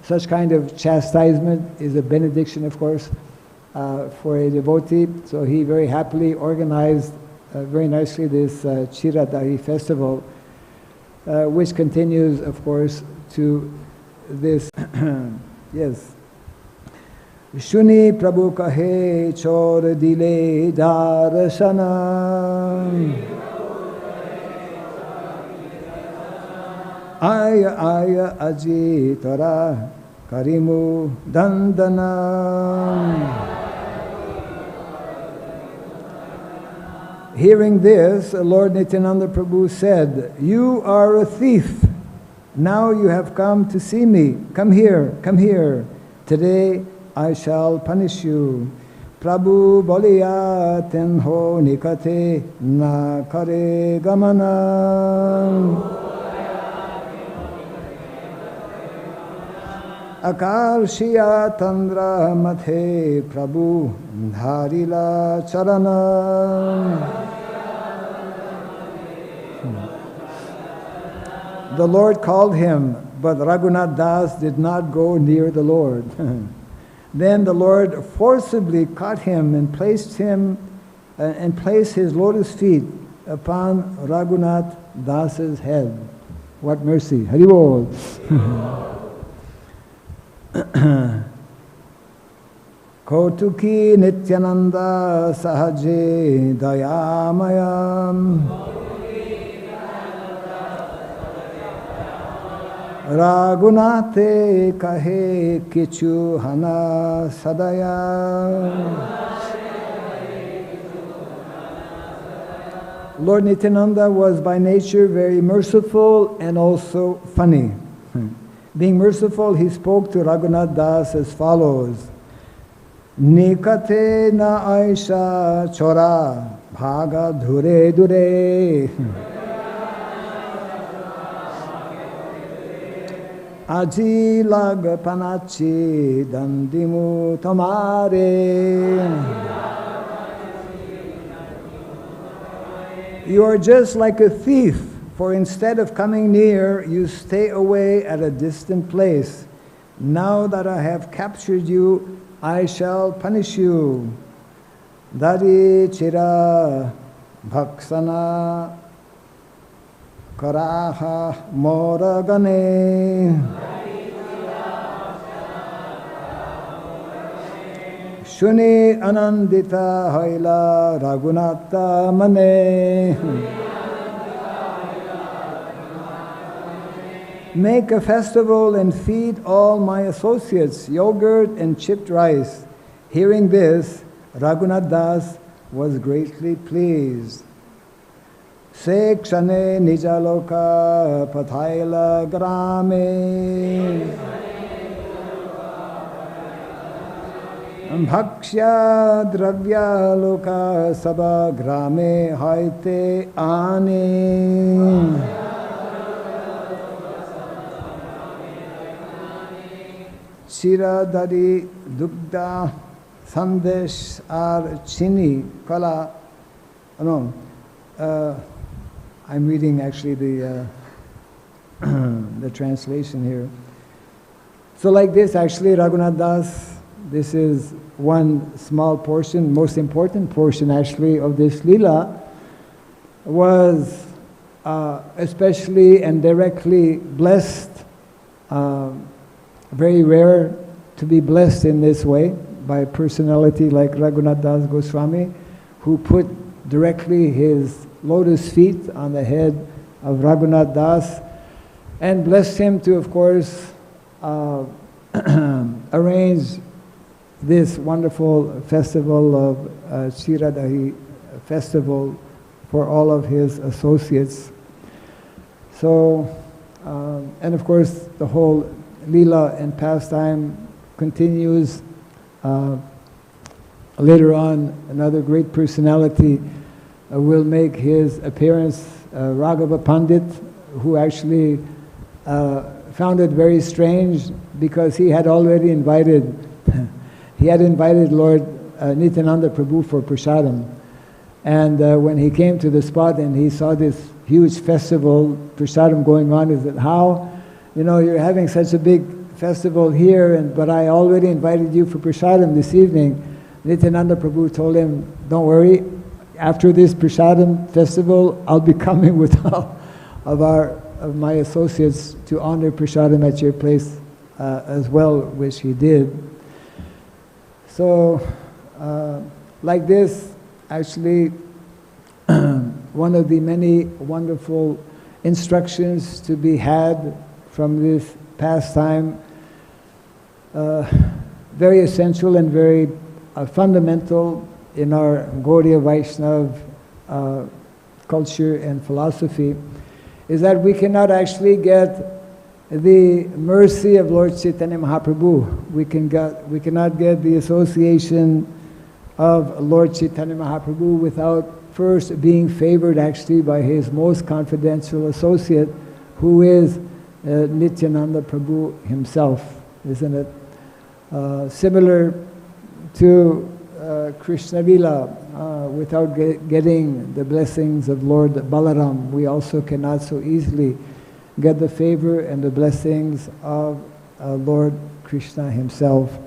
such kind of chastisement is a benediction, of course, for a devotee. So he very happily organized very nicely this Cida Dahi festival, which continues, of course, to this. Yes. Shuni Prabhu kahe chor dile daraśana. Aya aya aji tora karimu dandana. Hearing this, Lord Nityānanda Prabhu said, "You are a thief. Now you have come to see me. Come here, come here. Today I shall punish you." Prabhu boliya tenho nikate na kare gamana. Akarshiya tandra mathe Prabhu dharila charana. The Lord called him, but Raghunātha did not go near the Lord. Then the Lord forcibly caught him and placed his lotus feet upon Raghunātha's head. What mercy! Hari Bol. Kautuki Nityānanda sahaje dayamayam. Raghunātha kahe kichu hana sadaya. Lord Nityānanda was by nature very merciful and also funny. Being merciful, he spoke to Raghunātha as follows: Nikate na aisha chora bhaga dhure dhure. Aji lag panachi dandimu tamare. You are just like a thief, for instead of coming near, you stay away at a distant place. Now that I have captured you, I shall punish you. Dari chira bhaksana karaha moragane. Shuni anandita haila Raghunātha mane. Make a festival and feed all my associates yogurt and chipped rice. Hearing this, Raghunātha was greatly pleased. Se kshane nijaloka pāilā-grāme. Bhakshya dravya loka sabha grāme haite ane. Shira dari dugda sandesh ar chini kala. No, I'm reading actually the translation here. So like this, actually, Raghunātha, this is one small portion, most important portion actually of this lila, was especially and directly blessed. Very rare to be blessed in this way by a personality like Raghunātha Goswami, who put directly his lotus feet on the head of Raghunātha and blessed him to, of course, arrange this wonderful festival of Cida Dahi festival for all of his associates. So, and of course, the whole Leela and pastime continues. Later on, another great personality will make his appearance, Raghav Pandit, who actually found it very strange because he had already invited Lord Nityānanda Prabhu for prasadam. And when he came to the spot and he saw this huge festival, prasadam going on, he said, how? You know, you're having such a big festival here, but I already invited you for prasadam this evening. Nityānanda Prabhu told him, don't worry, after this prasadam festival, I'll be coming with all of my associates to honor prasadam at your place as well, which he did. So, like this, actually, one of the many wonderful instructions to be had from this pastime, very essential and very fundamental in our Gaudiya Vaishnava culture and philosophy, is that we cannot actually get the mercy of Lord Chaitanya Mahaprabhu. We cannot get the association of Lord Chaitanya Mahaprabhu without first being favored actually by his most confidential associate, who is Nityānanda Prabhu himself, isn't it? Similar to Krishna Lila, without getting the blessings of Lord Balaram, we also cannot so easily get the favor and the blessings of Lord Krishna himself.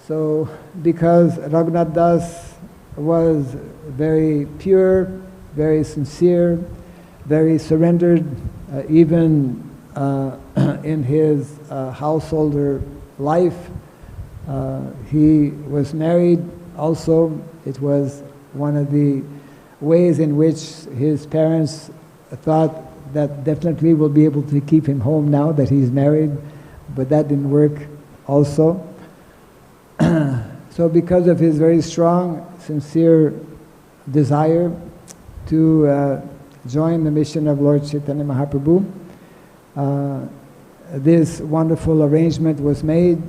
So, because Raghunātha Das was very pure, very sincere, very surrendered, even in his householder life. He was married also. It was one of the ways in which his parents thought that definitely we'll be able to keep him home now that he's married, but that didn't work also. So because of his very strong, sincere desire to join the mission of Lord Chaitanya Mahaprabhu, this wonderful arrangement was made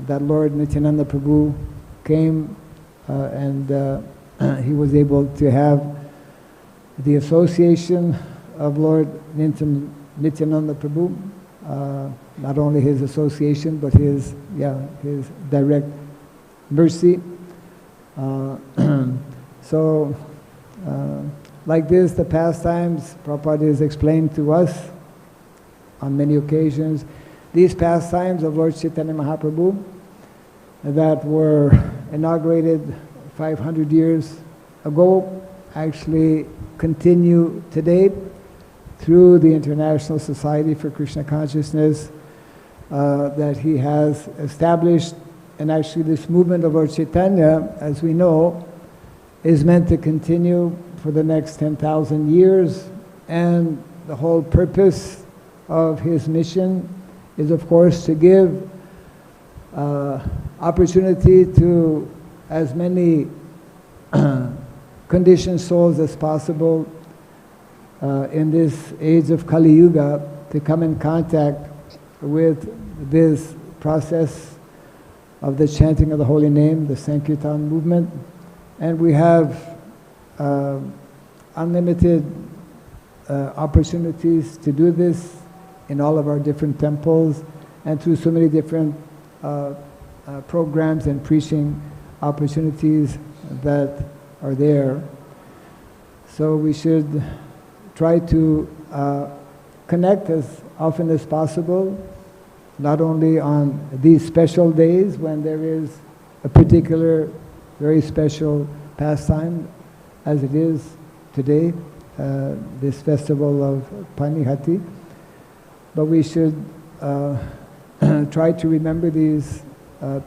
that Lord Nityānanda Prabhu came and he was able to have the association of Lord Nityānanda Prabhu, not only his association but his direct mercy. So, like this, the pastimes, Prabhupada has explained to us on many occasions, these pastimes of Lord Chaitanya Mahaprabhu that were inaugurated 500 years ago actually continue today through the International Society for Krishna Consciousness that he has established. And actually this movement of Lord Chaitanya, as we know, is meant to continue for the next 10,000 years, and the whole purpose of his mission is, of course, to give opportunity to as many conditioned souls as possible in this age of Kali Yuga to come in contact with this process of the chanting of the holy name, the saṅkīrtana movement. And we have unlimited opportunities to do this in all of our different temples and through so many different programs and preaching opportunities that are there. So we should try to connect as often as possible, not only on these special days when there is a particular very special pastime as it is today, this festival of Panihati, but we should try to remember these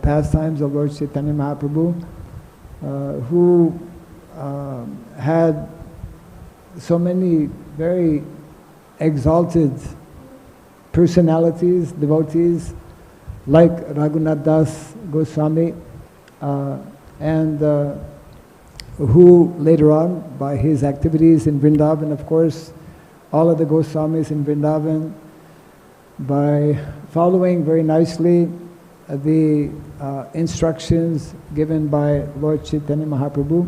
pastimes of Lord Chaitanya Mahaprabhu, who had so many very exalted personalities, devotees, like Raghunātha Das Goswami, and who later on, by his activities in Vrindavan, of course, all of the Goswamis in Vrindavan, by following very nicely the instructions given by Lord Chaitanya Mahaprabhu.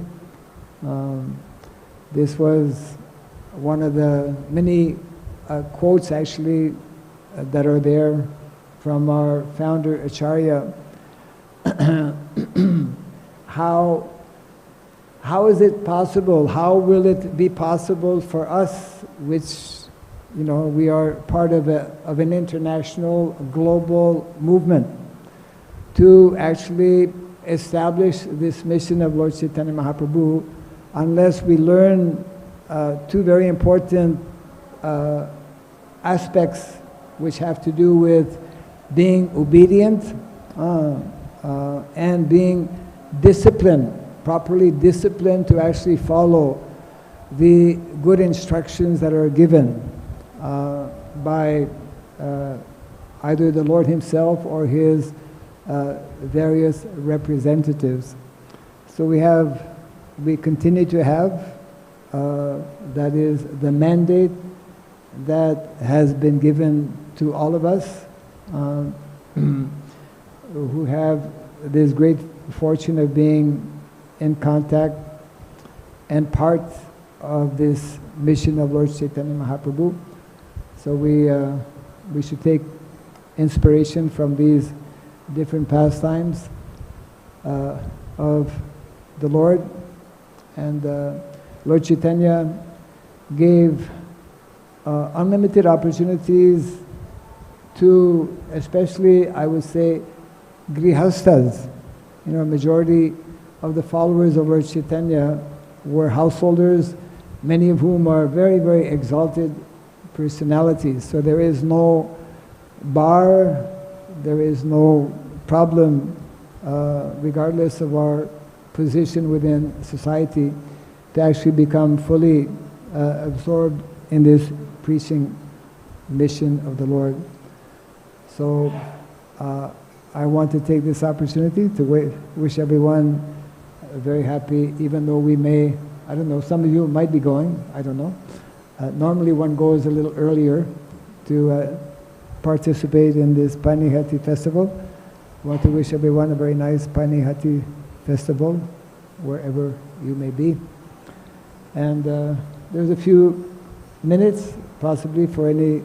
This was one of the many quotes actually that are there from our founder Acharya. How is it possible, how will it be possible for us, which we are part of an international, global movement to actually establish this mission of Lord Chaitanya Mahaprabhu. Unless we learn two very important aspects which have to do with being obedient and being disciplined, properly disciplined to actually follow the good instructions that are given by either the Lord Himself or His various representatives. So we continue to have, that is the mandate that has been given to all of us who have this great fortune of being in contact and part of this mission of Lord Chaitanya Mahaprabhu. So we should take inspiration from these different pastimes of the Lord. And Lord Chaitanya gave unlimited opportunities to, especially I would say, grihastas. Majority of the followers of Lord Chaitanya were householders, many of whom are very, very exalted personalities. So there is no bar, there is no problem, regardless of our position within society, to actually become fully absorbed in this preaching mission of the Lord. So I want to take this opportunity to wish everyone very happy, even though we may, I don't know, some of you might be going, I don't know. Normally one goes a little earlier to participate in this Panihati festival. I want to wish everyone a very nice Panihati festival, wherever you may be. And there's a few minutes, possibly, for any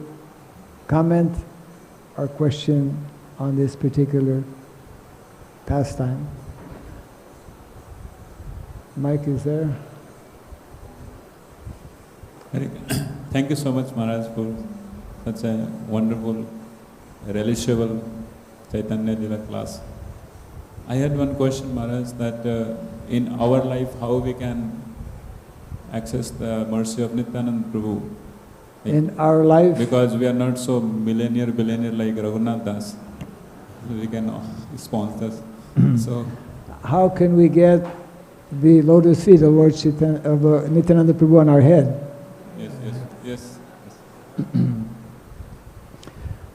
comment or question on this particular pastime. Mike is there. Thank you so much, Maharaj, for such a wonderful, relishable Chaitanya Lila class. I had one question, Maharaj, that in our life, how we can access the mercy of Nityānanda Prabhu? In our life? Because we are not so billionaire like Raghunātha. We can sponsor us. So, how can we get the lotus feet of Lord Chaitanya, of Nityānanda Prabhu on our head? Yes.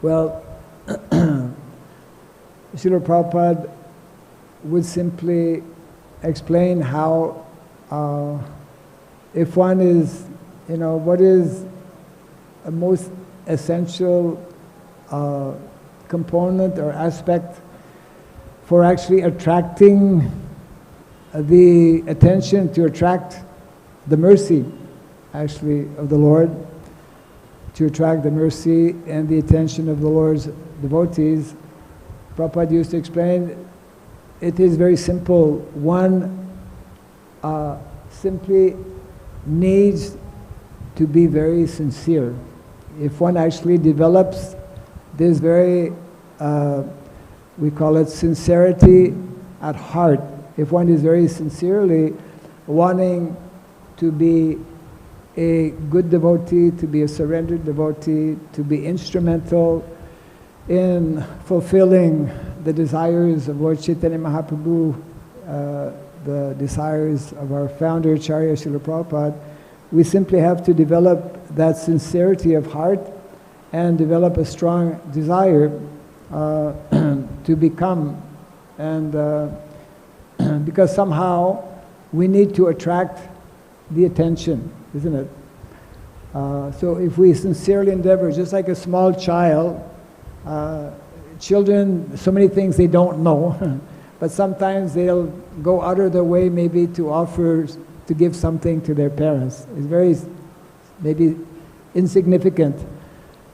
Well, Srila Prabhupada would simply explain how, if one is, what is a most essential component or aspect for actually attracting the attention, to attract the mercy, actually, of the Lord, to attract the mercy and the attention of the Lord's devotees. Prabhupada used to explain, it is very simple. One simply needs to be very sincere. If one actually develops this very, we call it sincerity at heart, if one is very sincerely wanting to be a good devotee, to be a surrendered devotee, to be instrumental in fulfilling the desires of Lord Chaitanya Mahaprabhu, the desires of our founder, Acharya Srila Prabhupada, we simply have to develop that sincerity of heart and develop a strong desire to become, and because somehow we need to attract the attention, isn't it? So if we sincerely endeavor, just like a small child, children, so many things they don't know, but sometimes they'll go out of their way maybe to offer, to give something to their parents. It's very, maybe insignificant,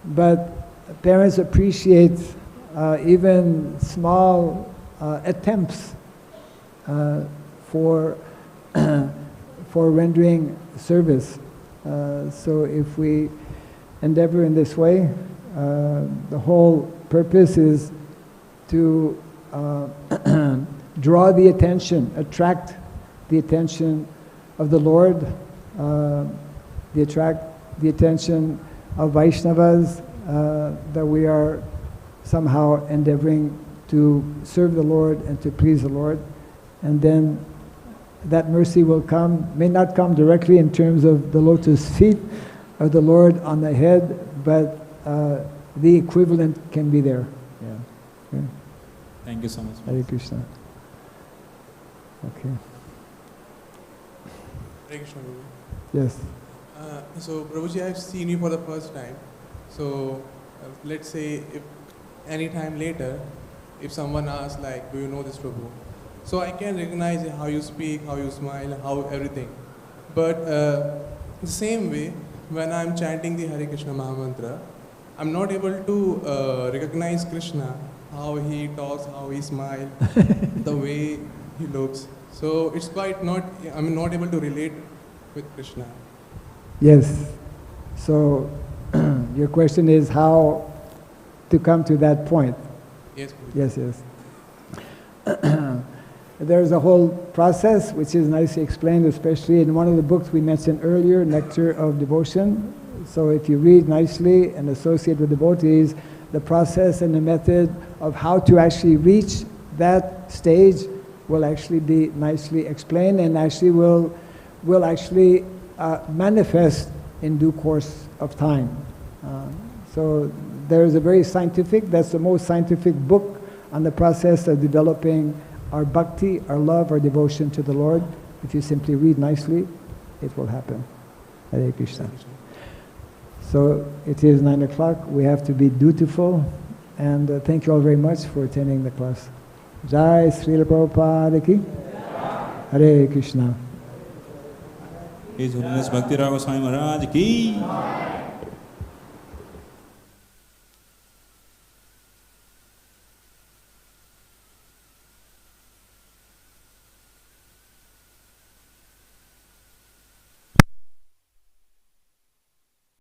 but parents appreciate even small attempts for rendering service. So if we, endeavor in this way. The whole purpose is to draw the attention, attract the attention of the Lord, attract the attention of Vaishnavas, that we are somehow endeavoring to serve the Lord and to please the Lord. And then that mercy will come, may not come directly in terms of the lotus feet of the Lord on the head, but the equivalent can be there. Yeah. Okay. Thank you so much. Hare Krishna. Okay. Hare Krishna, Prabhu. Yes. So, Prabhuji, I have seen you for the first time. So, let's say if any time later, if someone asks like, do you know this Prabhu? So I can recognize how you speak, how you smile, how everything. But the same way, when I'm chanting the Hare Krishna Mahamantra, I'm not able to recognize Krishna, how he talks, how he smiles, the way he looks. So it's quite I'm not able to relate with Krishna. Yes. So your question is how to come to that point. Yes, Prabhuji. Yes, yes. There's a whole process which is nicely explained, especially in one of the books we mentioned earlier, Nectar of Devotion. So if you read nicely and associate with devotees, the process and the method of how to actually reach that stage will actually be nicely explained and actually will actually manifest in due course of time. So there's a very scientific, that's the most scientific book on the process of developing our bhakti, our love, our devotion to the Lord. If you simply read nicely, it will happen. Hare Krishna. So it is 9 o'clock. We have to be dutiful. And thank you all very much for attending the class. Jai Srila Prabhupada ki. Hare Krishna. His Holiness Bhakti Raghav Swami Maharaj ki.